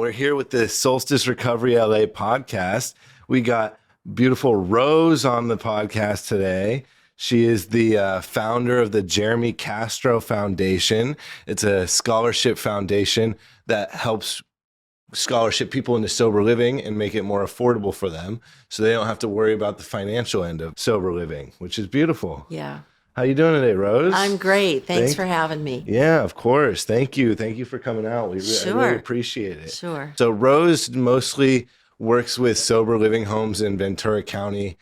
We're here with the Solstice Recovery LA podcast. We got beautiful Rose on the podcast today. She is the founder of the Jeremy Castro Foundation. It's a scholarship foundation that helps scholarship people into sober living and make it more affordable for them so they don't have to worry about the financial end of sober living, which is beautiful. Yeah. How you doing today, Rose? I'm great. Thanks for having me. Yeah, of course. Thank you. Thank you for coming out. I really appreciate it. Sure. So Rose mostly works with sober living homes in Ventura County.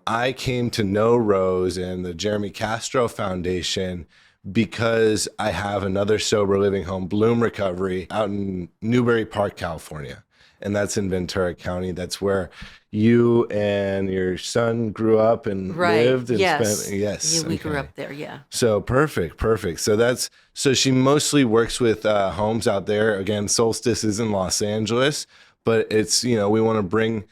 I came to know Rose and the Jeremy Castro Foundation because I have another sober living home, Bloom Recovery, out in Newbury Park, California. And that's in Ventura County. That's where you and your son grew up and lived and spent. Yes. We grew up there. Yeah. So perfect. So she mostly works with homes out there. Again, Solstice is in Los Angeles, but it's, we want to bring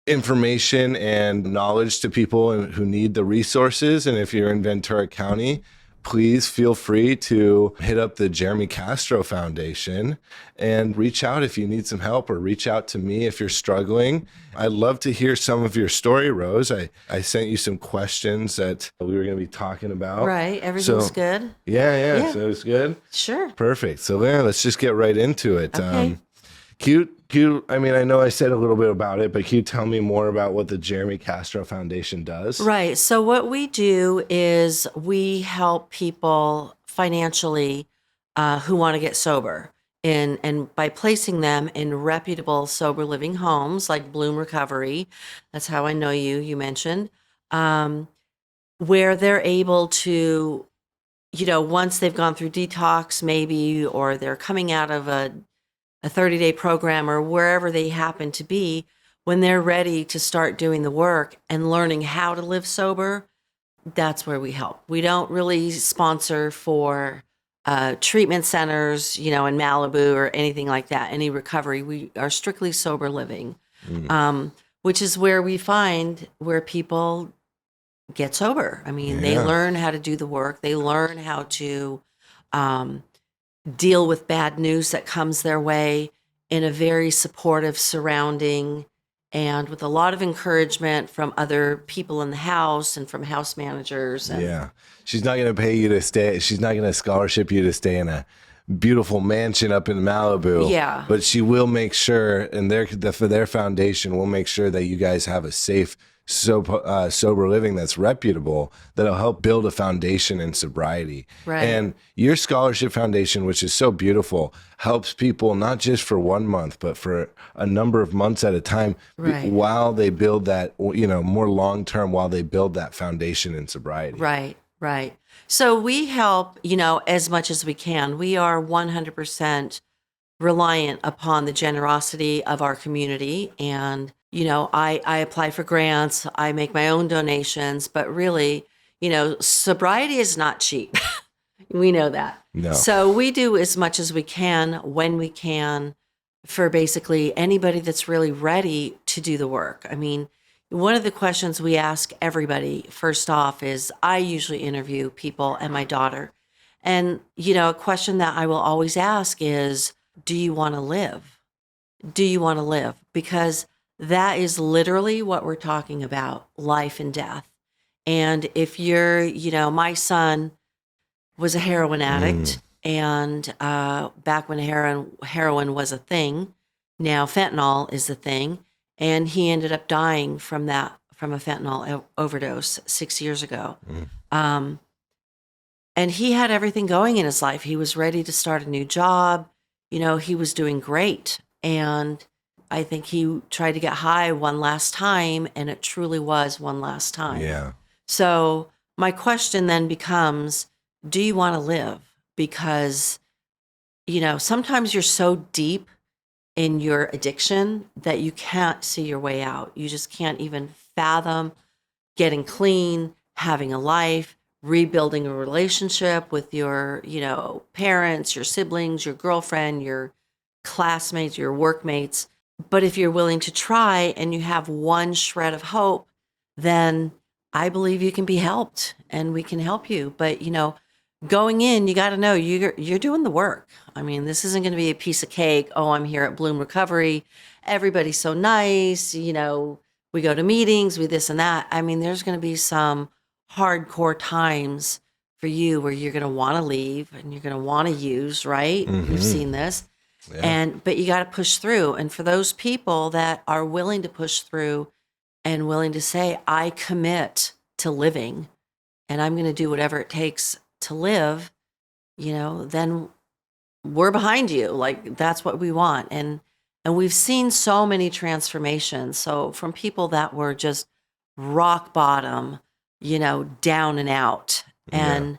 information and knowledge to people who need the resources. And if you're in Ventura County, please feel free to hit up the Jeremy Castro Foundation and reach out if you need some help, or reach out to me if you're struggling. I'd love to hear some of your story, Rose. I sent you some questions that we were going to be talking about. Right. Everything's good. Yeah. So it's good. Sure. Perfect. So let's just get right into it. Okay. I mean, I know I said a little bit about it, but can you tell me more about what the Jeremy Castro Foundation does? Right. So what we do is we help people financially who want to get sober, and by placing them in reputable sober living homes like Bloom Recovery. That's how I know you mentioned, where they're able to, once they've gone through detox maybe, or they're coming out of a 30-day program, or wherever they happen to be, when they're ready to start doing the work and learning how to live sober, that's where we help. We don't really sponsor for treatment, in Malibu or anything like that, any recovery. We are strictly sober living, which is where we find where people get sober. I mean, they learn how to do the work. They learn how to deal with bad news that comes their way in a very supportive surrounding, and with a lot of encouragement from other people in the house and from house managers. And she's not going to pay you to stay. She's not going to scholarship you to stay in a beautiful mansion up in Malibu. Yeah. But she will make sure, and for their foundation will make sure that you guys have a safe, sober living that's reputable, that'll help build a foundation in sobriety. Right. And your scholarship foundation, which is so beautiful, helps people not just for 1 month, but for a number of months at a time, while they build that, more long-term, while they build that foundation in sobriety. Right. So we help, as much as we can. We are 100% reliant upon the generosity of our community, and I apply for grants, I make my own donations, but really, sobriety is not cheap. We know that. No. So we do as much as we can when we can for basically anybody that's really ready to do the work. I mean, one of the questions we ask everybody first off is, I usually interview people and my daughter. And, a question that I will always ask is, do you want to live? Do you want to live? Because that is literally what we're talking about, life and death. And if you're, my son was a heroin addict, and back when heroin was a thing, now fentanyl is a thing, and he ended up dying from a fentanyl overdose 6 years ago. And he had everything going in his life. He was ready to start a new job. He was doing great. And I think he tried to get high one last time, and it truly was one last time. Yeah. So my question then becomes, do you want to live? Because, sometimes you're so deep in your addiction that you can't see your way out. You just can't even fathom getting clean, having a life, rebuilding a relationship with your, parents, your siblings, your girlfriend, your classmates, your workmates. But if you're willing to try and you have one shred of hope, then I believe you can be helped, and we can help you. But, going in, you got to know you're doing the work. I mean, this isn't going to be a piece of cake. Oh, I'm here at Bloom Recovery. Everybody's so nice. We go to meetings, we this and that. I mean, there's going to be some hardcore times for you where you're going to want to leave and you're going to want to use, right? We've seen this. Yeah. But you got to push through. And for those people that are willing to push through and willing to say, I commit to living and I'm going to do whatever it takes to live, then we're behind you. Like, that's what we want. And we've seen so many transformations. So from people that were just rock bottom, down and out, and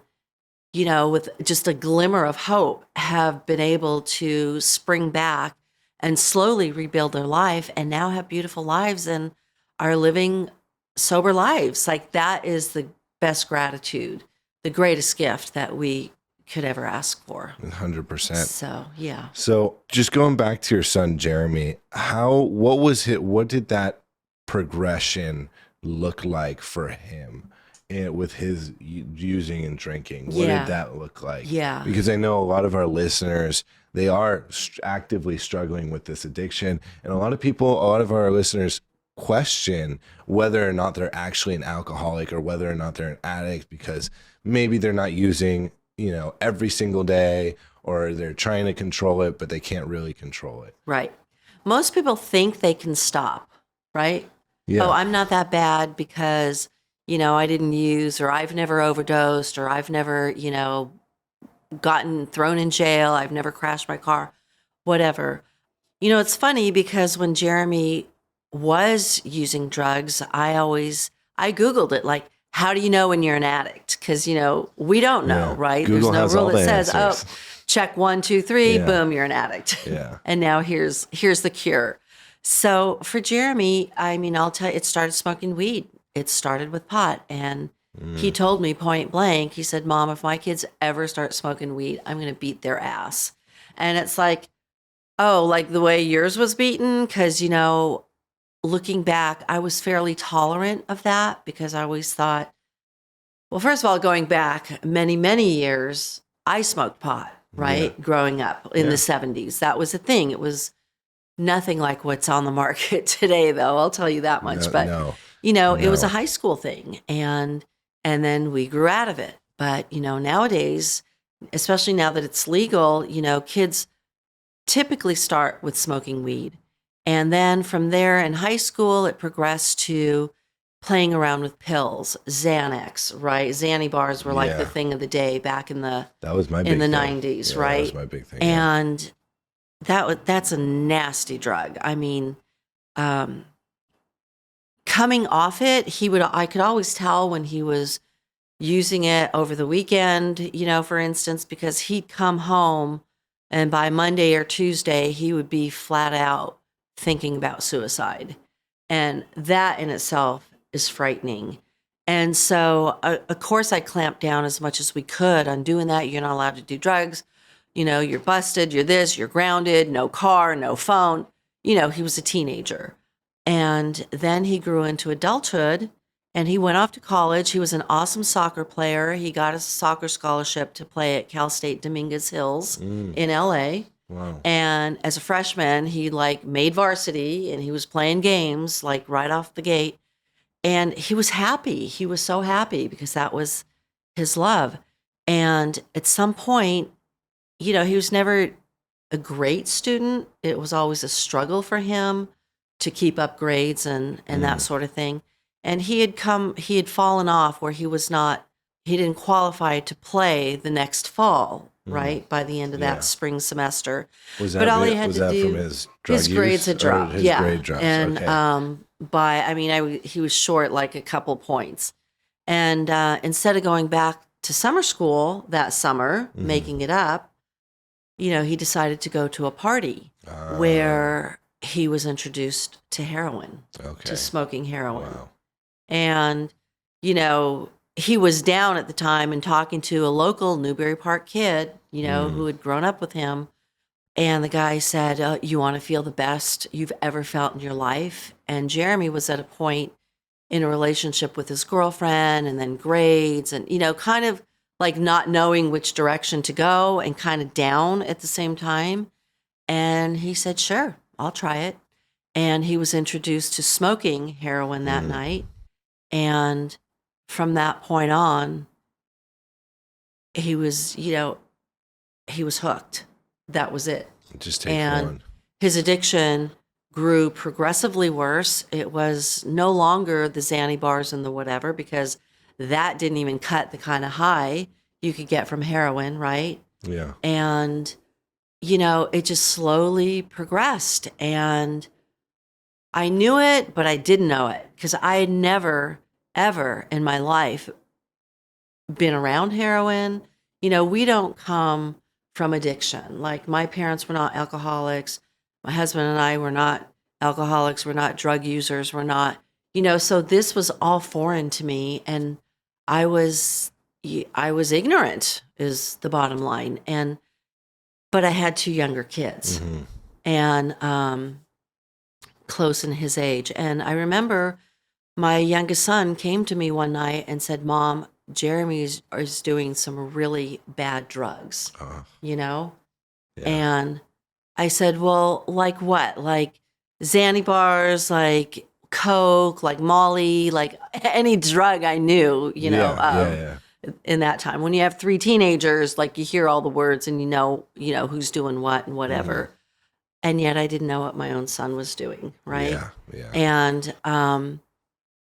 with just a glimmer of hope, have been able to spring back and slowly rebuild their life and now have beautiful lives and are living sober lives. Like, that is the best gratitude, the greatest gift that we could ever ask for. 100%. So, yeah. So just going back to your son, Jeremy, what did that progression look like for him with his using and drinking? What did that look like? Yeah. Because I know a lot of our listeners, they are actively struggling with this addiction. And a lot of our listeners question whether or not they're actually an alcoholic or whether or not they're an addict, because maybe they're not using every single day, or they're trying to control it, but they can't really control it. Right. Most people think they can stop, right? Yeah. Oh, I'm not that bad because, I didn't use, or I've never overdosed, or I've never, gotten thrown in jail. I've never crashed my car, whatever. It's funny because when Jeremy was using drugs, I Googled it, like, how do you know when you're an addict? Because, we don't know, right? Google There's has no all rule that the says, answers. check 1, 2, 3, Yeah. boom, you're an addict. Yeah. And now here's the cure. So for Jeremy, I mean, I'll tell you, it started smoking weed. It started with pot. And he told me point blank, he said, Mom, if my kids ever start smoking weed, I'm going to beat their ass. And it's like, oh, like the way yours was beaten? Because, looking back, I was fairly tolerant of that because I always thought, well, first of all, going back many, many years, I smoked pot, right? Yeah. Growing up in the 70s. That was a thing. It was nothing like what's on the market today, though. I'll tell you that much. It was a high school thing. And then we grew out of it. But, nowadays, especially now that it's legal, kids typically start with smoking weed. And then from there in high school, it progressed to playing around with pills, Xanax, right? Xanny bars were like the thing of the day back in the That was my big in the thing. 90s, Yeah, right? That was my big thing. And that's a nasty drug. I mean, coming off it, I could always tell when he was using it over the weekend, for instance, because he'd come home and by Monday or Tuesday, he would be flat out thinking about suicide. And that in itself is frightening. And so, of course, I clamped down as much as we could on doing that. You're not allowed to do drugs. You're busted, you're this, you're grounded, no car, no phone. He was a teenager. And then he grew into adulthood and he went off to college. He was an awesome soccer player. He got a soccer scholarship to play at Cal State Dominguez Hills in LA. Wow. And as a freshman, he made varsity and he was playing games right off the gate. And he was happy. He was so happy because that was his love. And at some point, he was never a great student. It was always a struggle for him to keep up grades and that sort of thing. And he had fallen off where he didn't qualify to play the next fall, right? By the end of that spring semester. Was that, but all he had to do, from his drug his grades use, had or dropped. his Yeah. grade drops? And, Okay. he was short a couple points. And instead of going back to summer school that summer, making it up, he decided to go to a party where he was introduced to heroin, to smoking heroin. Wow. And, he was down at the time and talking to a local Newbury Park kid, who had grown up with him. And the guy said, you want to feel the best you've ever felt in your life? And Jeremy was at a point in a relationship with his girlfriend and then grades and, kind of like not knowing which direction to go and kind of down at the same time. And he said, sure, I'll try it. And he was introduced to smoking heroin that night. And from that point on, he was, he was hooked. That was it. Just take And one. his addiction grew progressively worse. It was no longer the Xanny bars and the whatever, because that didn't even cut the kind of high you could get from heroin, right? Yeah. And, it just slowly progressed. And I knew it, but I didn't know it because I had never, ever in my life been around heroin. We don't come from addiction. Like my parents were not alcoholics. My husband and I were not alcoholics. We're not drug users. We're not, so this was all foreign to me. And I was ignorant is the bottom line. But I had two younger kids and close in his age. And I remember my youngest son came to me one night and said, Mom, Jeremy is doing some really bad drugs, Yeah. And I said, well, like what? Like Xanny bars, like Coke, like Molly, like any drug I knew, in that time. When you have three teenagers, like you hear all the words and you know who's doing what and whatever. And yet I didn't know what my own son was doing, right? Yeah.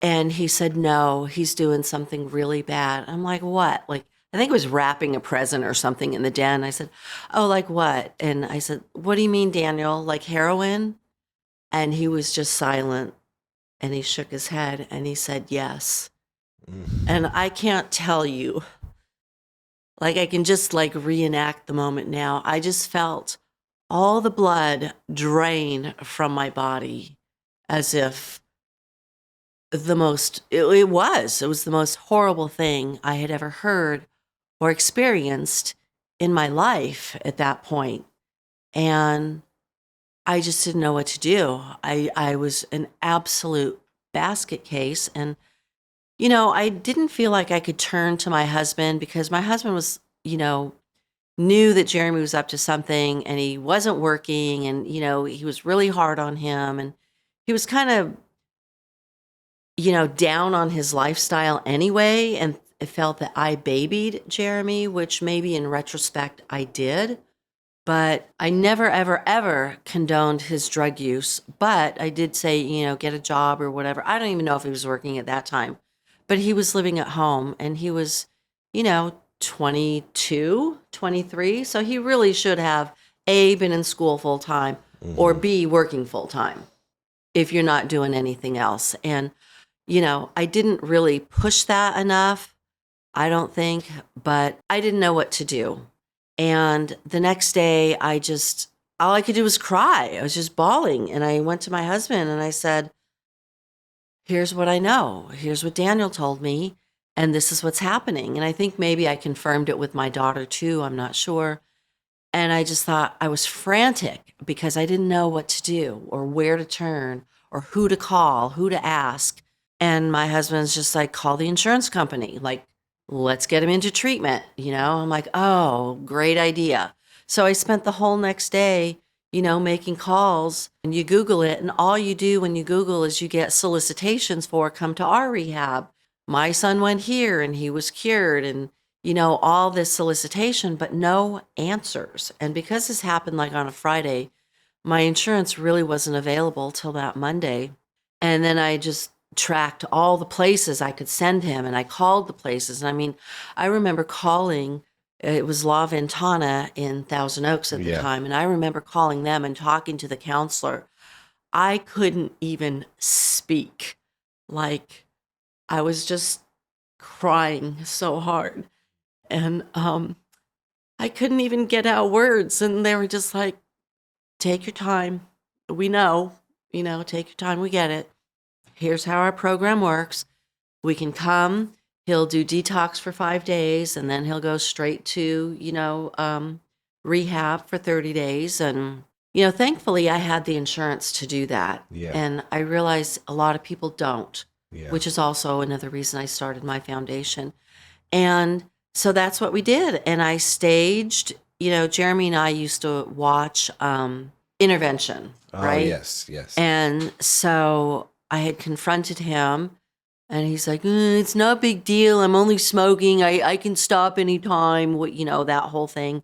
And he said, no, he's doing something really bad. I'm like, what? Like, I think he was wrapping a present or something in the den. I said, oh, like what? And I said, what do you mean, Daniel? Like heroin? And he was just silent and he shook his head and he said, yes. And I can't tell you, like I can just like reenact the moment now. I just felt all the blood drain from my body as if it was the most horrible thing I had ever heard or experienced in my life at that point. And I just didn't know what to do. I was an absolute basket case. And, I didn't feel like I could turn to my husband because my husband was, knew that Jeremy was up to something and he wasn't working and, he was really hard on him and he was kind of, down on his lifestyle anyway. And it felt that I babied Jeremy, which maybe in retrospect I did, but I never, ever, ever condoned his drug use. But I did say, get a job or whatever. I don't even know if he was working at that time, but he was living at home and he was, 22, 23. So he really should have A, been in school full time or B, working full time if you're not doing anything else. And, I didn't really push that enough, I don't think, but I didn't know what to do. And the next day all I could do was cry. I was just bawling. And I went to my husband and I said, here's what I know. Here's what Daniel told me. And this is what's happening. And I think maybe I confirmed it with my daughter too. I'm not sure. And I just thought I was frantic because I didn't know what to do or where to turn or who to call, who to ask. And my husband's just like, call the insurance company. Like, let's get him into treatment. I'm like, oh, great idea. So I spent the whole next day, making calls and you Google it. And all you do when you Google is you get solicitations for come to our rehab. My son went here and he was cured and, all this solicitation, but no answers. And because this happened like on a Friday, my insurance really wasn't available till that Monday. And then I just tracked all the places I could send him and I called the places. And I mean, I remember calling, it was La Ventana in Thousand Oaks at the time. And I remember calling them and talking to the counselor. I couldn't even speak. Like, I was just crying so hard. And I couldn't even get out words. And they were just like, take your time. We know, take your time. We get it. Here's how our program works. We can come. He'll do detox for 5 days. And then he'll go straight to, rehab for 30 days. And, thankfully I had the insurance to do that. Yeah. And I realized a lot of people don't. Yeah. Which is also another reason I started my foundation. And so that's what we did. And I staged, Jeremy and I used to watch Intervention, Oh, right? yes, yes. And so I had confronted him, and he's like, it's not a big deal. I'm only smoking. I can stop anytime, that whole thing.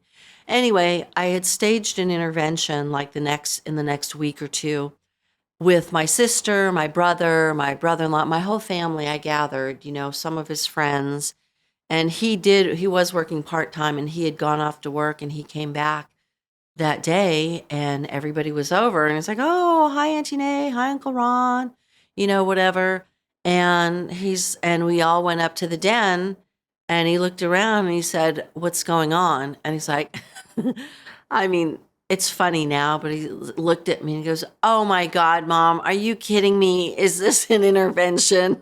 Anyway, I had staged an intervention like in the next week or two with my sister, my brother-in-law, my whole family. I gathered, some of his friends. And he was working part-time, and he had gone off to work, and he came back that day, and everybody was over, and it's like, oh, hi, Auntie Nay, hi, Uncle Ron, whatever. And we all went up to the den, and he looked around and he said, what's going on? And he's like, I mean, it's funny now, but he looked at me and he goes, oh my God, Mom, are you kidding me? Is this an intervention?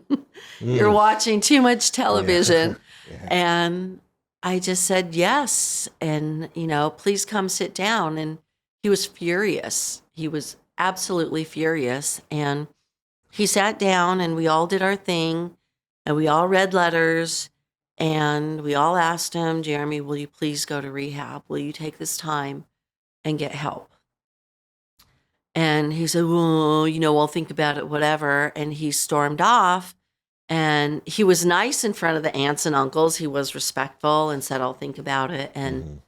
You're watching too much television. Yeah. And I just said yes. And, please come sit down. And he was furious. He was absolutely furious. And he sat down, and we all did our thing, and we all read letters, and we all asked him, Jeremy, will you please go to rehab? Will you take this time and get help? And he said, well, I'll think about it, whatever. And he stormed off. And he was nice in front of the aunts and uncles. He was respectful and said, I'll think about it. And,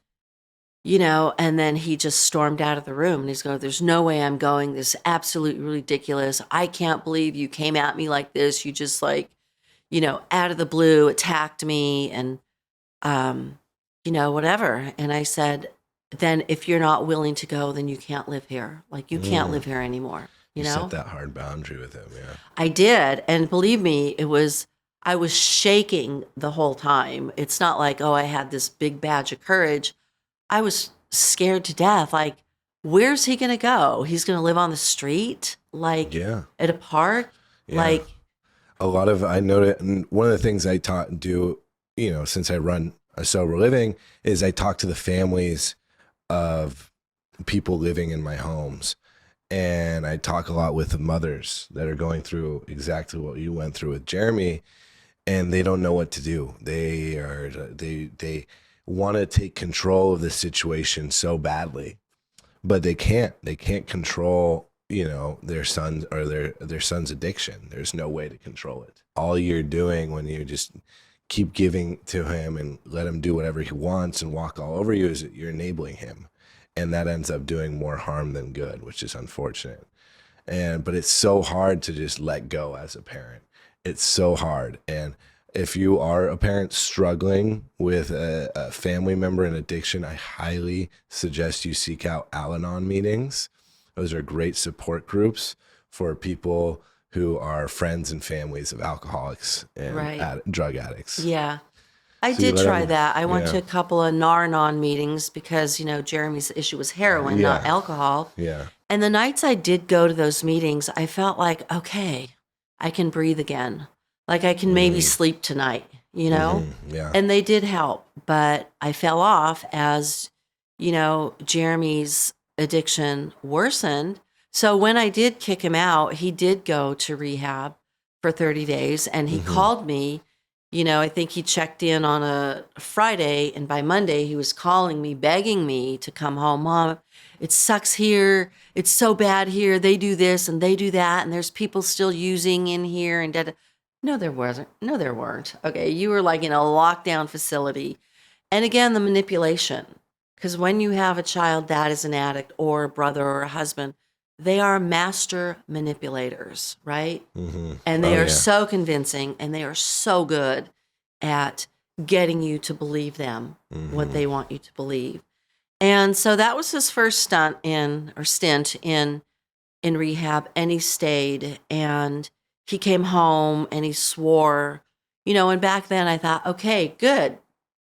and then he just stormed out of the room, and he's going, there's no way I'm going. This is absolutely ridiculous. I can't believe you came at me like this. You just out of the blue attacked me and, whatever. And I said, then if you're not willing to go, then you can't live here. Like, you can't live here anymore. You know? Set that hard boundary with him, yeah. I did. And believe me, I was shaking the whole time. It's not like, oh, I had this big badge of courage. I was scared to death. Like, where's he going to go? He's going to live on the street? Like, at a park? Yeah. Like, I noticed, and one of the things I do, since I run a sober living, is I talk to the families of people living in my homes. And I talk a lot with the mothers that are going through exactly what you went through with Jeremy, and they don't know what to do. They want to take control of the situation so badly, but they can't. They can't control, their son or their son's addiction. There's no way to control it. All you're doing when you just keep giving to him and let him do whatever he wants and walk all over you is that you're enabling him. And that ends up doing more harm than good, which is unfortunate. But it's so hard to just let go as a parent. It's so hard. And if you are a parent struggling with a family member in addiction, I highly suggest you seek out Al-Anon meetings. Those are great support groups for people who are friends and families of alcoholics and drug addicts. Yeah. I did try that. I went to a couple of Nar-Anon meetings because, Jeremy's issue was heroin, not alcohol. Yeah. And the nights I did go to those meetings, I felt like, okay, I can breathe again. Like, I can maybe sleep tonight, Yeah. And they did help. But I fell off as, Jeremy's addiction worsened. So when I did kick him out, he did go to rehab for 30 days. And he called me. I think he checked in on a Friday, and by Monday he was calling me, begging me to come home. Mom, it sucks here. It's so bad here. They do this and they do that, and there's people still using in here. And no, there wasn't. No, there weren't. Okay, you were like in a lockdown facility. And again, the manipulation, because when you have a child that is an addict, or a brother or a husband, they are master manipulators, right? And they are so convincing, and they are so good at getting you to believe them, what they want you to believe. And so that was his first stint in rehab, and he stayed, and he came home and he swore, and back then I thought, okay, good.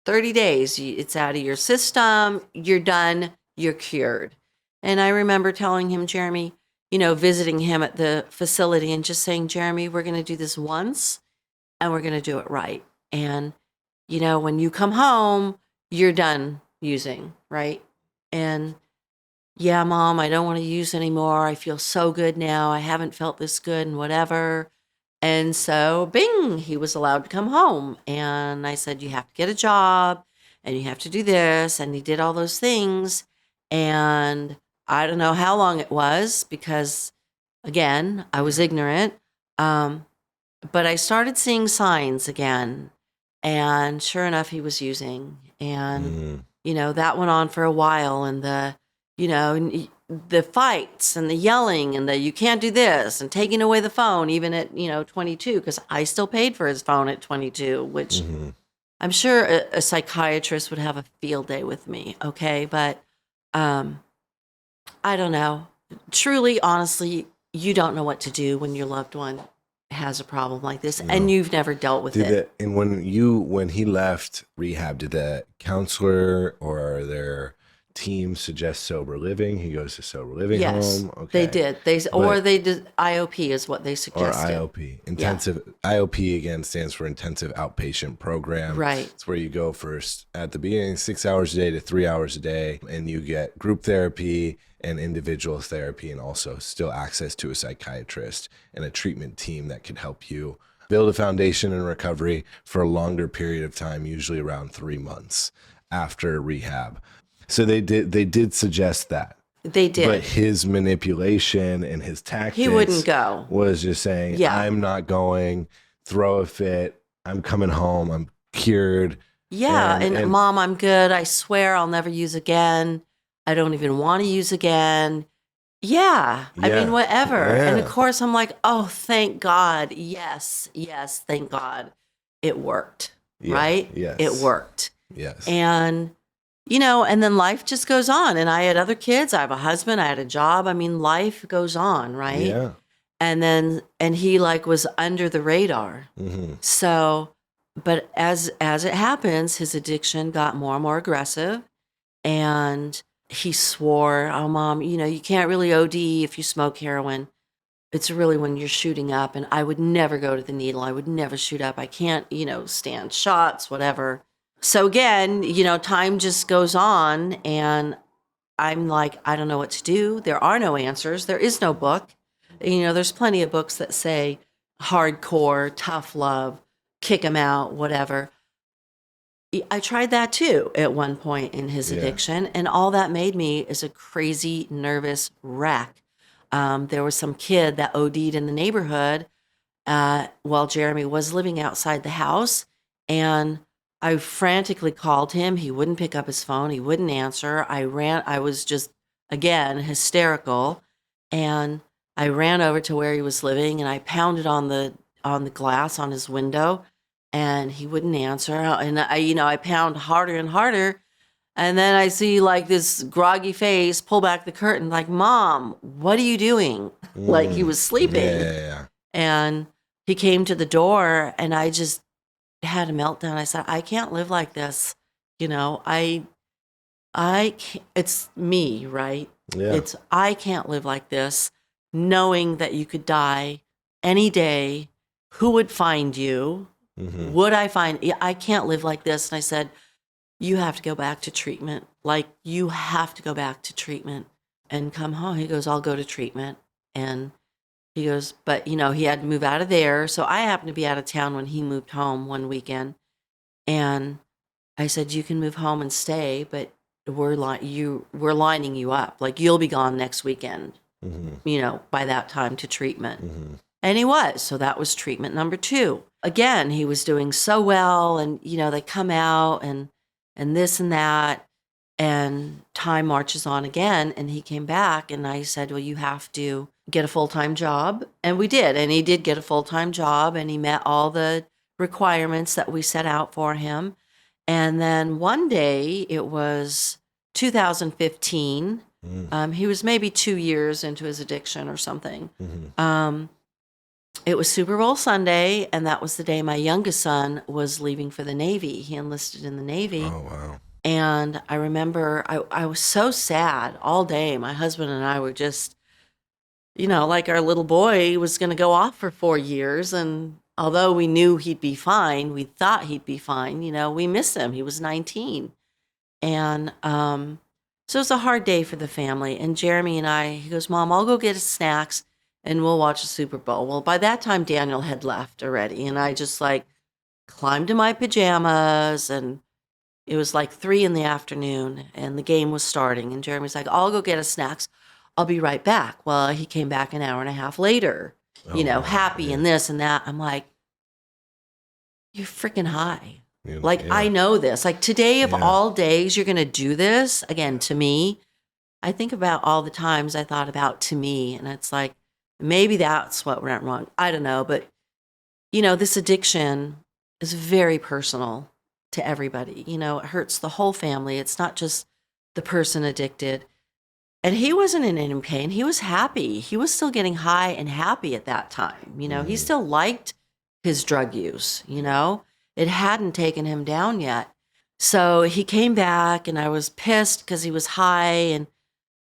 30 days, it's out of your system. You're done. You're cured. And I remember telling him, Jeremy, visiting him at the facility and just saying, Jeremy, we're going to do this once and we're going to do it right. And, when you come home, you're done using, right? And yeah, Mom, I don't want to use anymore. I feel so good now. I haven't felt this good and whatever. And so, bing, he was allowed to come home. And I said, you have to get a job and you have to do this. And he did all those things. And I don't know how long it was because, again, I was ignorant. But I started seeing signs again. And sure enough, he was using. And, that went on for a while. And the fights and the yelling and the you can't do this and taking away the phone even at 22, because I still paid for his phone at 22, which I'm sure a psychiatrist would have a field day with me. Okay, but I don't know. Truly, honestly, you don't know what to do when your loved one has a problem like this and you've never dealt with it. And when he left rehab, did the counselor or their team suggest sober living? He goes to sober living home. Okay. They did. They did IOP is what they suggested. Or IOP. IOP again stands for intensive outpatient program. Right. It's where you go first at the beginning 6 hours a day to 3 hours a day, and you get group therapy and individual therapy, and also still access to a psychiatrist and a treatment team that can help you build a foundation in recovery for a longer period of time, usually around 3 months after rehab. So they did suggest that. They did. But his manipulation and his tactics, he wouldn't go. Was just saying, I'm not going, throw a fit, I'm coming home, I'm cured. Yeah, and Mom, I'm good. I swear I'll never use again. I don't even want to use again. Yeah. I mean, whatever. Yeah. And of course, I'm like, oh, thank God. Yes, thank God. It worked, right? Yes. It worked. Yes. And, and then life just goes on. And I had other kids. I have a husband. I had a job. I mean, life goes on, right? Yeah. And he was under the radar. Mm-hmm. So, but as it happens, his addiction got more and more aggressive. And he swore, oh, Mom, you can't really OD if you smoke heroin. It's really when you're shooting up. And I would never go to the needle. I would never shoot up. I can't, stand shots, whatever. So again, time just goes on. And I'm like, I don't know what to do. There are no answers. There is no book. There's plenty of books that say hardcore, tough love, kick him out, whatever. I tried that too at one point in his addiction, and all that made me is a crazy, nervous wreck. There was some kid that OD'd in the neighborhood while Jeremy was living outside the house, and I frantically called him. He wouldn't pick up his phone. He wouldn't answer. I was just, again, hysterical, and I ran over to where he was living, and I pounded on the glass on his window. And he wouldn't answer. And I pound harder and harder. And then I see this groggy face, pull back the curtain, like, Mom, what are you doing? Like he was sleeping. Yeah. And he came to the door and I just had a meltdown. I said, I can't live like this. I can't, it's me, right? Yeah. I can't live like this, knowing that you could die any day. Who would find you? Mm-hmm. Would I find, I can't live like this. And I said, you have to go back to treatment. You have to go back to treatment and come home. He goes, I'll go to treatment. And he goes, but he had to move out of there. So I happened to be out of town when he moved home one weekend. And I said, you can move home and stay, but we're lining you up. You'll be gone next weekend, by that time to treatment. Mm-hmm. And he was. So that was treatment number 2. Again, he was doing so well, and they come out and this and that, and time marches on again, and he came back, and I said, well, you have to get a full-time job, and we did, and he did get a full-time job, and he met all the requirements that we set out for him. And then one day, it was 2015, he was maybe 2 years into his addiction or something. Mm-hmm. It was Super Bowl Sunday, and that was the day my youngest son was leaving for the Navy. He enlisted in the Navy. Oh, wow. And I remember I was so sad all day. My husband and I were just, our little boy was going to go off for 4 years. And although we knew he'd be fine, we thought he'd be fine, we missed him. He was 19. And so it was a hard day for the family. And Jeremy and he goes, Mom, I'll go get his snacks. and we'll watch the Super Bowl. Well, by that time, Daniel had left already, and I just like climbed in my pajamas, and it was like 3 in the afternoon, and the game was starting, and Jeremy's like, I'll go get us snacks. I'll be right back. Well, he came back an hour and a half later, Oh, wow. happy Yeah. and this and that. I'm like, you're freaking high. Yeah. Like, Yeah. I know this. Like, today of Yeah. all days, you're going to do this. Again, to me, I think about all the times I thought about to me, and it's like, maybe that's what went wrong. I don't know. But, this addiction is very personal to everybody. It hurts the whole family. It's not just the person addicted. And he wasn't in any pain. He was happy. He was still getting high and happy at that time. He still liked his drug use, It hadn't taken him down yet. So he came back, and I was pissed because he was high, and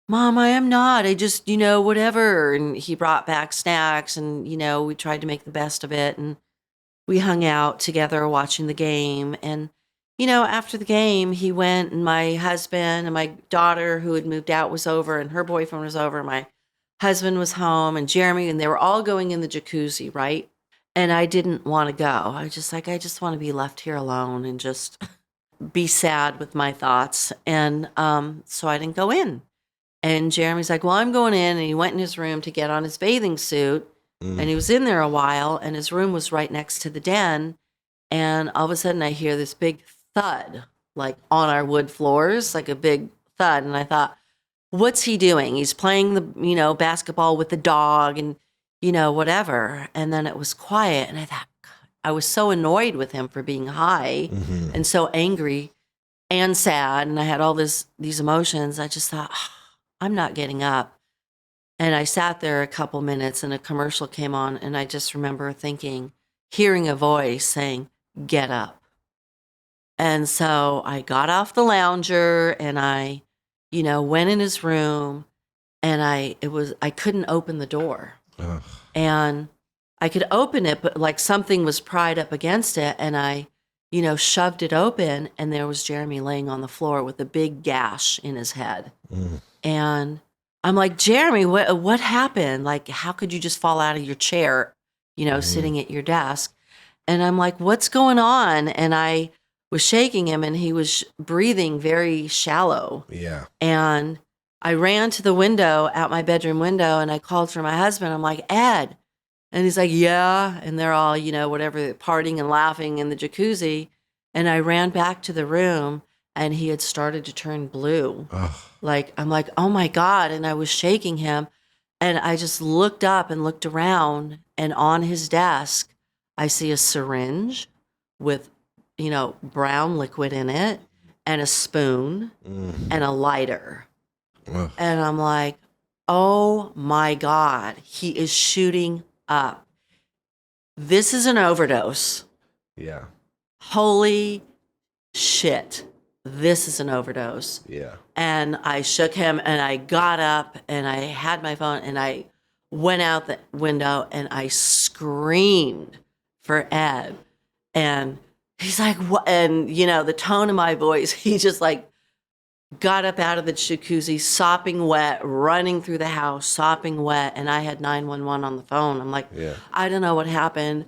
Mom, I am not. I just, whatever. And he brought back snacks, and, we tried to make the best of it. And we hung out together watching the game. And, after the game, he went, and my husband and my daughter, who had moved out, was over, and her boyfriend was over. My husband was home, and Jeremy, and they were all going in the jacuzzi, right? And I didn't want to go. I was just like, I just want to be left here alone and just be sad with my thoughts. And so I didn't go in. And Jeremy's like, well, I'm going in. And he went in his room to get on his bathing suit. And he was in there a while, and his room was right next to the den. And all of a sudden I hear this big thud, like on our wood floors, like a big thud. And I thought, what's he doing? He's playing the, basketball with the dog and, whatever. And then it was quiet. And I thought, God, I was so annoyed with him for being high and so angry and sad. And I had all these emotions. I just thought, I'm not getting up. And I sat there a couple minutes, and a commercial came on, and I just remember hearing a voice saying, get up. And so I got off the lounger, and I, went in his room, and I couldn't open the door. Ugh. And I could open it, but like something was pried up against it, and I, shoved it open, and there was Jeremy laying on the floor with a big gash in his head. And I'm like, Jeremy, what happened? Like, how could you just fall out of your chair, sitting at your desk? And I'm like, what's going on? And I was shaking him, and he was breathing very shallow. Yeah. And I ran to the window, out my bedroom window, and I called for my husband. I'm like, Ed. And he's like, yeah. And they're all, whatever, partying and laughing in the jacuzzi. And I ran back to the room, and he had started to turn blue. Ugh. Like, I'm like, oh my God. And I was shaking him. And I just looked up and looked around, and on his desk, I see a syringe with, brown liquid in it, and a spoon and a lighter. Ugh. And I'm like, oh my God, he is shooting up. This is an overdose. Yeah. Holy shit. This is an overdose. Yeah. And I shook him, and I got up, and I had my phone, and I went out the window, and I screamed for Ed. And he's like, what? And, the tone of my voice, he just like got up out of the jacuzzi, sopping wet, running through the house, sopping wet. And I had 911 on the phone. I'm like, Yeah. I don't know what happened.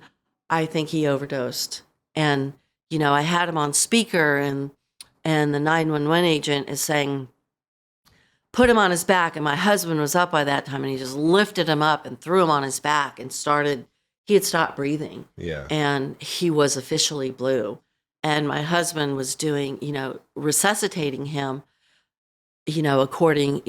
I think he overdosed. And, I had him on speaker, and the 911 agent is saying, put him on his back. And my husband was up by that time, and he just lifted him up and threw him on his back and he had stopped breathing. Yeah. And he was officially blue. And my husband was doing, resuscitating him, according,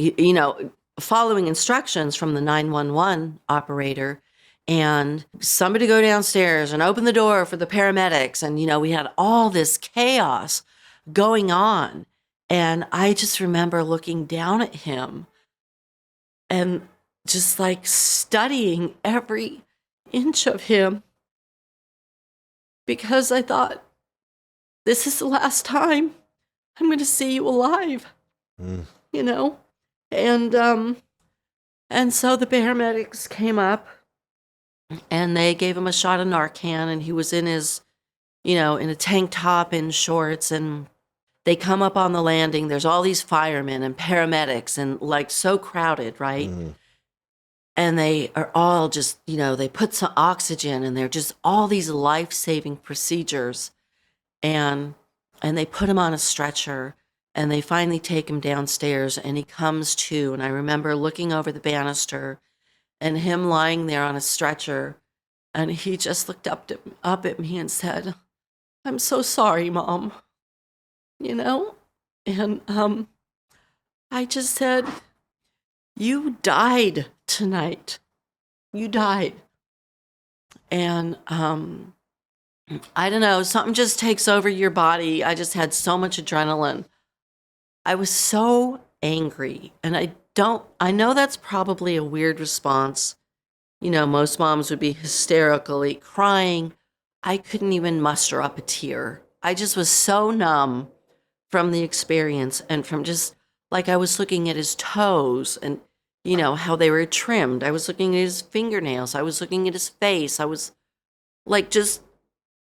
following instructions from the 911 operator. And somebody go downstairs and open the door for the paramedics. And, we had all this chaos going on. And I just remember looking down at him and just like studying every inch of him, because I thought, this is the last time I'm going to see you alive, And so the paramedics came up, and they gave him a shot of Narcan, and he was in his, in a tank top and shorts, and they come up on the landing. There's all these firemen and paramedics, and like so crowded, right? and they are all just, they put some oxygen, and they're just all these life-saving procedures. And they put him on a stretcher, and they finally take him downstairs, and he comes to. And I remember looking over the banister and him lying there on a stretcher, and he just looked up at me and said, "I'm so sorry, Mom," And I just said, "You died tonight. You died." And I don't know, something just takes over your body. I just had so much adrenaline. I was so angry. And I know that's probably a weird response. Most moms would be hysterically crying. I couldn't even muster up a tear. I just was so numb from the experience, and from just like I was looking at his toes and, how they were trimmed. I was looking at his fingernails. I was looking at his face. I was like, just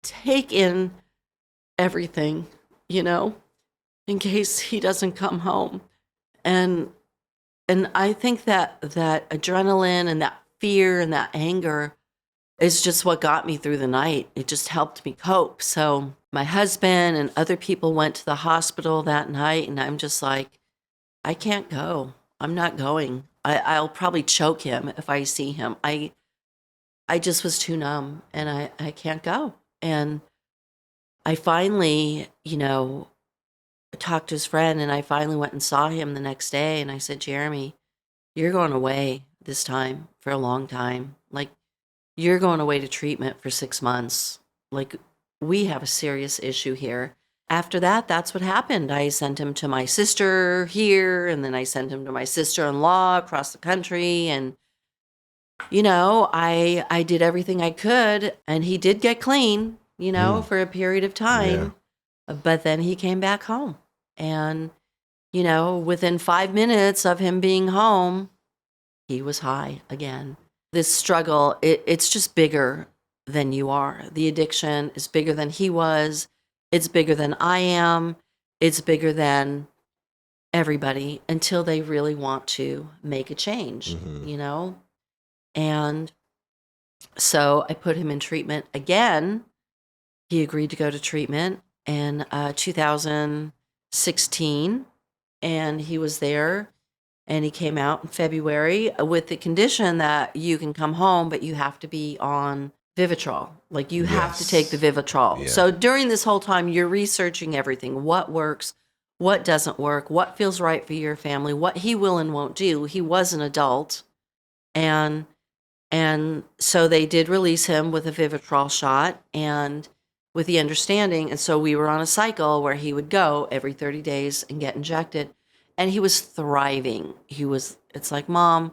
take in everything, in case he doesn't come home. And I think that adrenaline and that fear and that anger is just what got me through the night. It just helped me cope. So my husband and other people went to the hospital that night, and I'm just like, I can't go. I'm not going. I'll probably choke him if I see him. I just was too numb, and I can't go. And I finally, talked to his friend, and I finally went and saw him the next day. And I said, "Jeremy, you're going away this time for a long time. Like, you're going away to treatment for 6 months. Like, we have a serious issue here." After that, that's what happened. I sent him to my sister here, and then I sent him to my sister-in-law across the country. And, I did everything I could, and he did get clean, for a period of time. Yeah. But then he came back home. And, within 5 minutes of him being home, he was high again. This struggle, it's just bigger than you are. The addiction is bigger than he was. It's bigger than I am. It's bigger than everybody, until they really want to make a change, And so I put him in treatment again. He agreed to go to treatment in 2016, and he was there, and he came out in February with the condition that you can come home, but you have to be on Vivitrol. Like, you have to take the Vivitrol. Yeah. So during this whole time, you're researching everything: what works, what doesn't work, what feels right for your family, what he will and won't do. He was an adult, and so they did release him with a Vivitrol shot, and with the understanding. And so we were on a cycle where he would go every 30 days and get injected, and he was thriving. It's like, "Mom,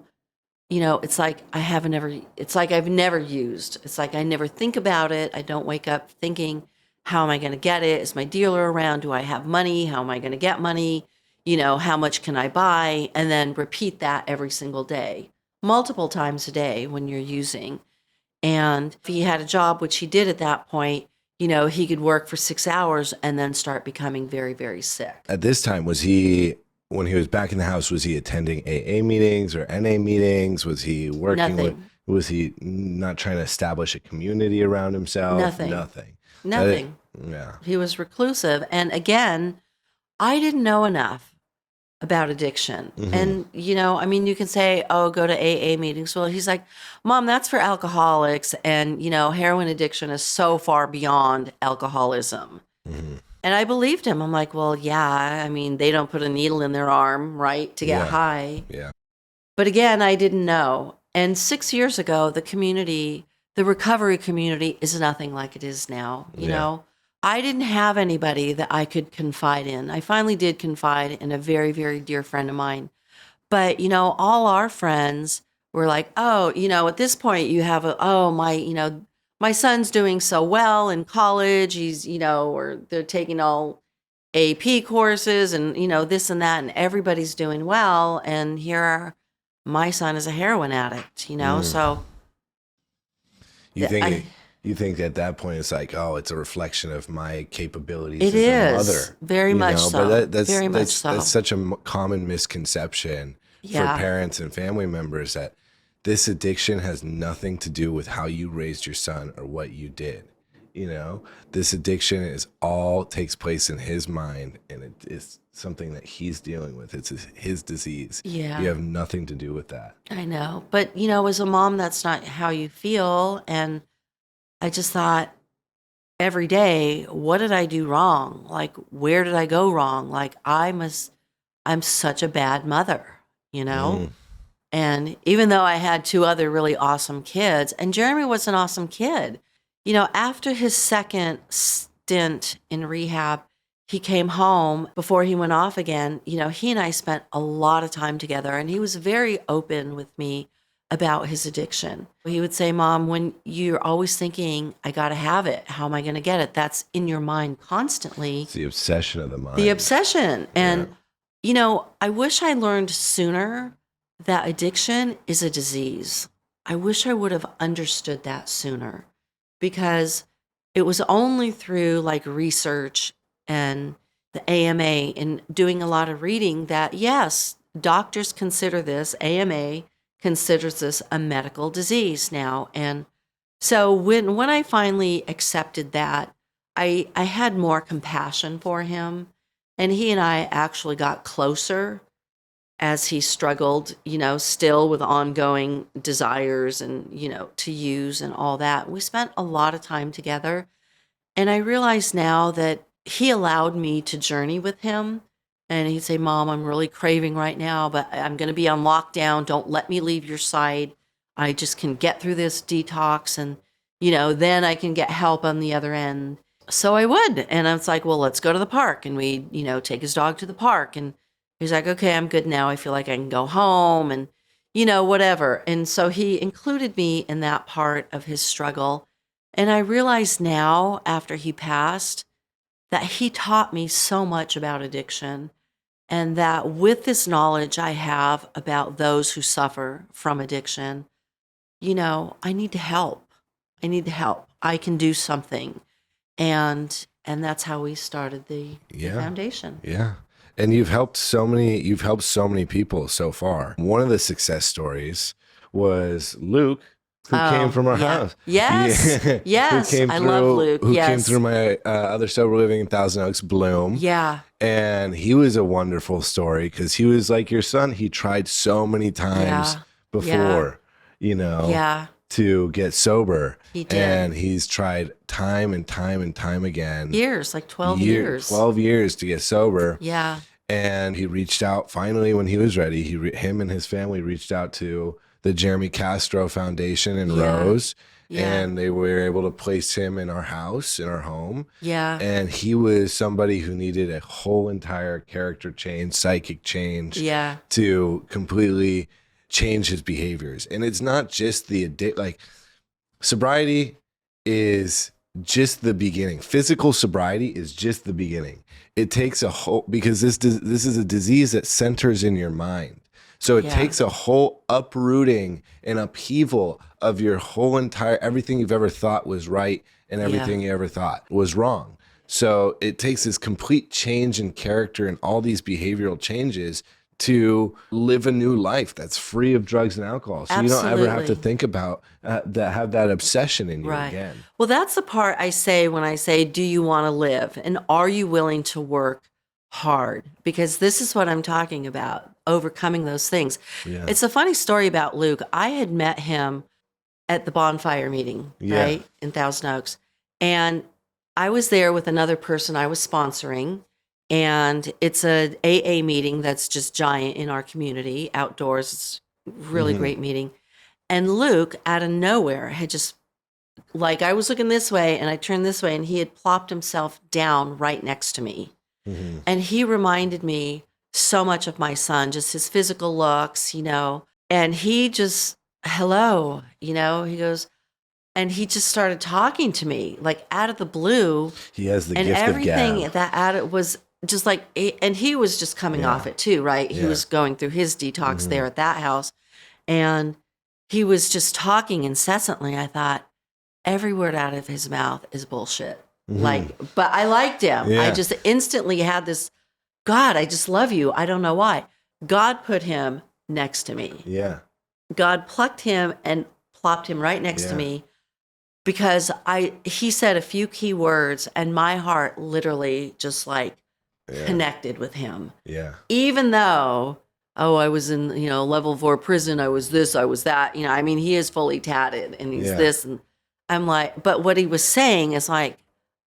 it's like I've never used. It's like I never think about it. I don't wake up thinking, how am I going to get it? Is my dealer around? Do I have money? How am I going to get money? How much can I buy?" And then repeat that every single day, multiple times a day when you're using. And if he had a job, which he did at that point, he could work for 6 hours and then start becoming very, very sick. At this time, when he was back in the house, was he attending AA meetings or NA meetings? Was he working was he not trying to establish a community around himself? Nothing. Yeah. He was reclusive. And again, I didn't know enough about addiction. Mm-hmm. And, you can say, "Oh, go to AA meetings." Well, he's like, "Mom, that's for alcoholics. And, heroin addiction is so far beyond alcoholism." Mm-hmm. And I believed him. I'm like, "Well, yeah, they don't put a needle in their arm, right, to get high." Yeah. But again, I didn't know. And 6 years ago, the recovery community is nothing like it is now. I didn't have anybody that I could confide in. I finally did confide in a very, very dear friend of mine. But, all our friends were like, "Oh, at this point you have my son's doing so well in college. He's, or they're taking all AP courses and, this and that, and everybody's doing well. And my son is a heroin addict, so." You think at that point it's like, oh, it's a reflection of my capabilities as a mother. Very much so. But that's such a common misconception for parents and family members, that this addiction has nothing to do with how you raised your son or what you did. This addiction is all takes place in his mind, and it is something that he's dealing with. It's his disease. Yeah. You have nothing to do with that. I know. But, as a mom, that's not how you feel. And I just thought every day, what did I do wrong? Like, where did I go wrong? Like, I'm such a bad mother. And even though I had two other really awesome kids, and Jeremy was an awesome kid, after his second stint in rehab, he came home before he went off again. He and I spent a lot of time together, and he was very open with me about his addiction. He would say, Mom, when you're always thinking, I got to have it, how am I going to get it? That's in your mind constantly. It's the obsession of the mind. The obsession. And, I wish I learned sooner that addiction is a disease. I wish I would have understood that sooner, because it was only through like research and the AMA and doing a lot of reading that, yes, doctors consider this, AMA considers this a medical disease now. And so when I finally accepted that, I had more compassion for him, and he and I actually got closer as he struggled, still with ongoing desires and, to use and all that. We spent a lot of time together. And I realize now that he allowed me to journey with him. And he'd say, Mom, I'm really craving right now, but I'm going to be on lockdown. Don't let me leave your side. I just can get through this detox, and, then I can get help on the other end. So I would. And I was like, well, let's go to the park. And we, take his dog to the park. And he's like, okay, I'm good now. I feel like I can go home and, whatever. And so he included me in that part of his struggle. And I realize now, after he passed, that he taught me so much about addiction, and that with this knowledge I have about those who suffer from addiction, I need to help. I need to help. I can do something. And that's how we started the foundation. Yeah. And you've helped so many people so far. One of the success stories was Luke, who came from our house. Yes. Yeah. Yes. I love Luke. Who came through my other sober living in Thousand Oaks, Bloom. Yeah. And he was a wonderful story, because he was like your son. He tried so many times before, to get sober. He did. And he's tried time and time and time again. Years, like 12 years. 12 years to get sober. Yeah. And he reached out finally when he was ready. Him and his family reached out to the Jeremy Castro Foundation in Rose. Yeah. And they were able to place him in our house, in our home. Yeah. And he was somebody who needed a whole entire character change, psychic change, to completely change his behaviors. And it's not just sobriety is just the beginning. Physical sobriety is just the beginning. It takes a whole, because this is a disease that centers in your mind. So it takes a whole uprooting and upheaval of your whole entire, everything you've ever thought was right and everything you ever thought was wrong. So it takes this complete change in character and all these behavioral changes to live a new life that's free of drugs and alcohol. So Absolutely. you don't ever have to think about have that obsession in you again. Well, that's the part I say when I say, do you want to live? And are you willing to work hard? Because this is what I'm talking about, overcoming those things. Yeah. It's a funny story about Luke. I had met him at the bonfire meeting, right, in Thousand Oaks. And I was there with another person I was sponsoring. And it's a AA meeting that's just giant in our community, outdoors. It's a really great meeting. And Luke, out of nowhere, had just, like, I was looking this way and I turned this way, and he had plopped himself down right next to me. Mm-hmm. And he reminded me so much of my son, just his physical looks, and he just, hello, he goes, and he just started talking to me like out of the blue. He has the and gift of gab. And everything that added was just like, and he was just coming off it too, right? He was going through his detox there at that house. And he was just talking incessantly. I thought, every word out of his mouth is bullshit. But I liked him. I just instantly had this, God, I just love you. I don't know why. God put him next to me. Yeah. God plucked him and plopped him right next to Yeah. me because he said a few key words and my heart literally just like Yeah. connected with him. Yeah. Even though, oh, I was in, level 4 prison, I was this, I was that, I mean, he is fully tatted and he's Yeah. this. And I'm like, but what he was saying is like,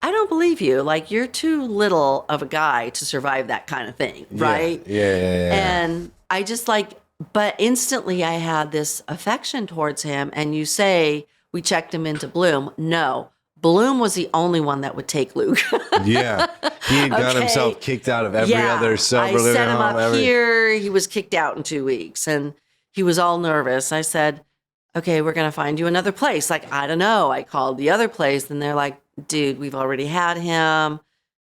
I don't believe you. Like, you're too little of a guy to survive that kind of thing, right? Yeah. And I just like, but instantly I had this affection towards him. And you say, we checked him into Bloom. No, Bloom was the only one that would take Luke. Yeah. He had got Okay. himself kicked out of every other sober I living set him home. up here. He was kicked out in 2 weeks and he was all nervous. I said, okay, we're going to find you another place. Like, I don't know. I called the other place and they're like, dude, we've already had him.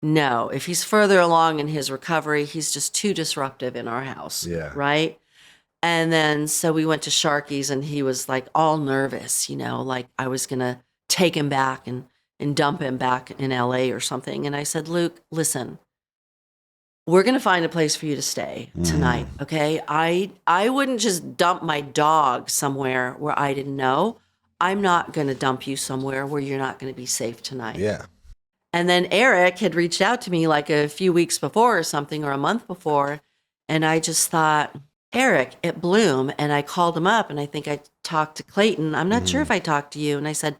No, if he's further along in his recovery, he's just too disruptive in our house. Yeah. Right. And then, so we went to Sharky's and he was like all nervous, like I was going to take him back and dump him back in LA or something. And I said, Luke, listen, we're going to find a place for you to stay tonight. Okay. I wouldn't just dump my dog somewhere where I didn't know. I'm not going to dump you somewhere where you're not going to be safe tonight. Yeah. And then Eric had reached out to me like a few weeks before or something, or a month before. And I just thought, Eric at Bloom. And I called him up and I think I talked to Clayton. I'm not sure if I talked to you. And I said,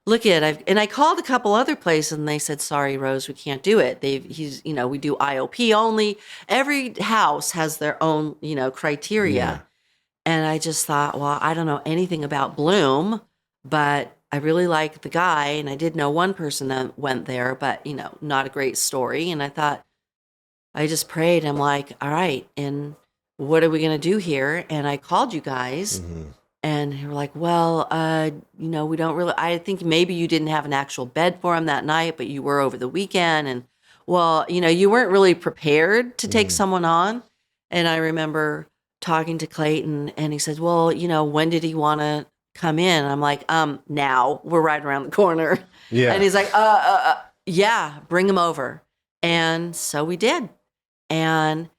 look and I called a couple other places and they said, sorry, Rose, we can't do it. We do IOP only. Every house has their own, criteria. Yeah. And I just thought, well, I don't know anything about Bloom, but I really like the guy. And I did know one person that went there, but, not a great story. And I thought, I just prayed. I'm like, all right. And what are we going to do here? And I called you guys. And they were like, well, we don't really, I think maybe you didn't have an actual bed for him that night, but you were over the weekend. And well, you weren't really prepared to take someone on. And I remember talking to Clayton and he said, well, when did he want to come in? I'm like, now we're right around the corner. Yeah. And he's like, yeah, bring him over. And so we did. And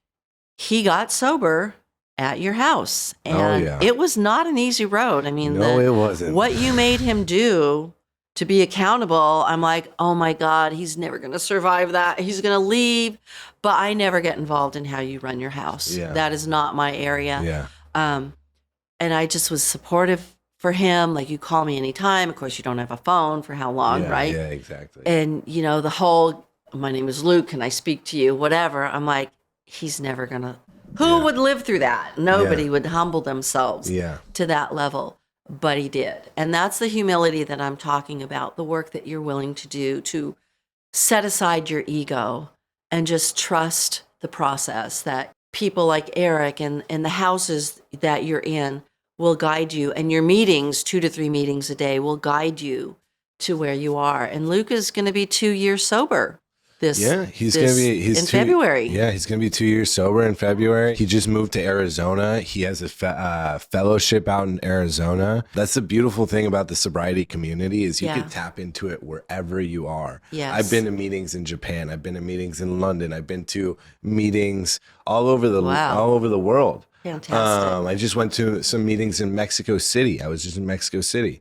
he got sober at your house. And it was not an easy road. I mean, No, it wasn't. What you made him do to be accountable, I'm like, oh my God, he's never going to survive that. He's going to leave. But I never get involved in how you run your house. Yeah. That is not my area. Yeah. And I just was supportive for him. Like, you call me anytime. Of course, you don't have a phone for how long, right? Yeah, exactly. And, the whole, my name is Luke, can I speak to you? Whatever. I'm like, he's never going to. Who would live through that? Nobody would humble themselves to that level, but he did. And that's the humility that I'm talking about, the work that you're willing to do to set aside your ego and just trust the process that people like Eric and the houses that you're in will guide you. And your meetings, 2 to 3 meetings a day, will guide you to where you are. And Luke is going to be 2 years sober. He's in February. Yeah, he's going to be 2 years sober in February. He just moved to Arizona. He has a fellowship out in Arizona. That's the beautiful thing about the sobriety community is you can tap into it wherever you are. Yes. I've been to meetings in Japan. I've been to meetings in London. I've been to meetings all over the world. Fantastic. I just went to some meetings in Mexico City. I was just in Mexico City.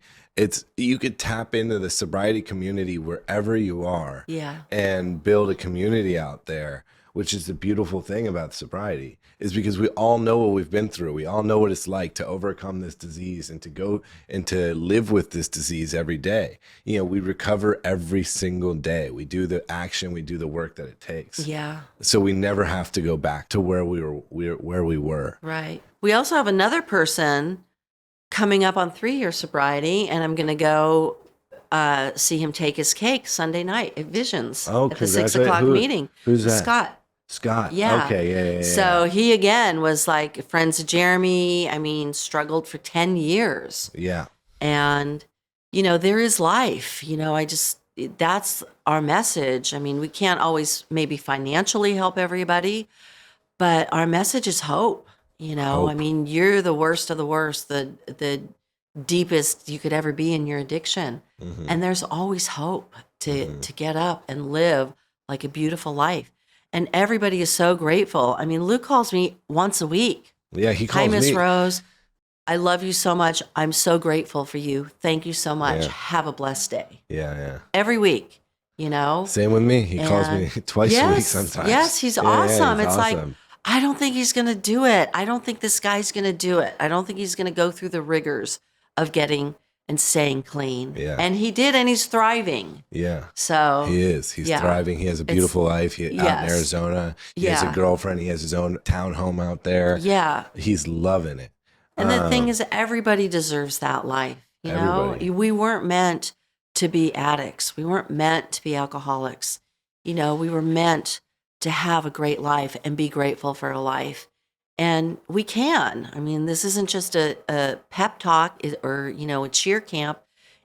You could tap into the sobriety community wherever you are and build a community out there, which is the beautiful thing about sobriety is because we all know what we've been through. We all know what it's like to overcome this disease and to go and to live with this disease every day. We recover every single day. We do the action, we do the work that it takes. Yeah. So we never have to go back to where we were. Right. We also have another person coming up on 3-year sobriety, and I'm going to go see him take his cake Sunday night at Visions at the 6 o'clock meeting. Who's that? Scott. Yeah. Okay. Yeah. So he again was like friends of Jeremy. I mean, struggled for 10 years. Yeah. And, there is life. That's our message. I mean, we can't always maybe financially help everybody, but our message is hope. Hope. I mean, you're the worst of the worst, the deepest you could ever be in your addiction. Mm-hmm. And there's always hope to get up and live like a beautiful life. And everybody is so grateful. I mean, Luke calls me once a week. Yeah, he calls Hi, Miss me. Rose. I love you so much. I'm so grateful for you. Thank you so much. Yeah. Have a blessed day. Yeah. Every week, you know? Same with me. He calls me twice a week sometimes. Yes, he's Yeah, awesome. he's It's like, awesome. I don't think he's going to do it. I don't think this guy's going to do it. I don't think he's going to go through the rigors of getting and staying clean. Yeah. And he did, and he's thriving. Yeah. So He is. He's yeah. thriving. He has a beautiful life. Out in yes. Arizona. He has a Yeah. girlfriend. He has his own townhome out there. Yeah. He's loving it. And the thing is, everybody deserves that life. You know, Everybody. we weren't meant to be addicts. We weren't meant to be alcoholics. You know, we were meant to have a great life and be grateful for a life. And we can. I mean, this isn't just a pep talk or, you know, a cheer camp.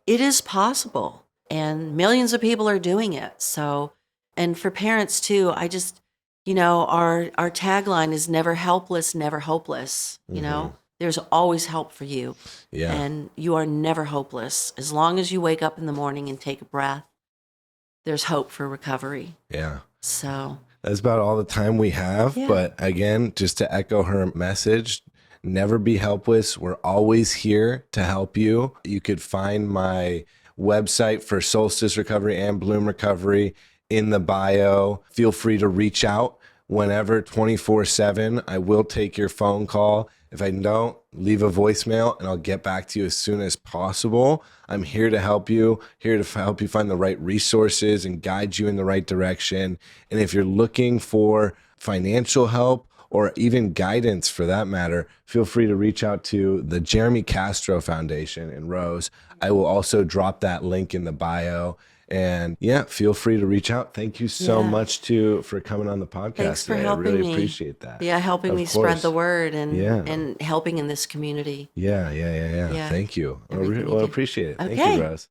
It is possible. And millions of people are doing it. So, and for parents too, I just, you know, our tagline is never helpless, never hopeless. You know, there's always help for you. Yeah. And you are never hopeless. As long as you wake up in the morning and take a breath, there's hope for recovery. Yeah. So That's about all the time we have. Yeah. But again, just to echo her message, never be helpless. We're always here to help you. You could find my website for Solstice Recovery and Bloom Recovery in the bio. Feel free to reach out whenever, 24/7. I will take your phone call. If I don't, leave a voicemail and I'll get back to you as soon as possible. I'm here to help you, here to help you find the right resources and guide you in the right direction. And if you're looking for financial help or even guidance for that matter, feel free to reach out to the Jeremy Castro Foundation in Rose. I will also drop that link in the bio. And yeah, feel free to reach out. Thank you so Yeah. much for coming on the podcast thanks for today. helping I really me. appreciate that. Yeah, helping Of me spread course. the word and Yeah. and helping in this community. Yeah. Yeah. Thank you. Everything you Well, do. appreciate it. Thank Okay. you, Rose.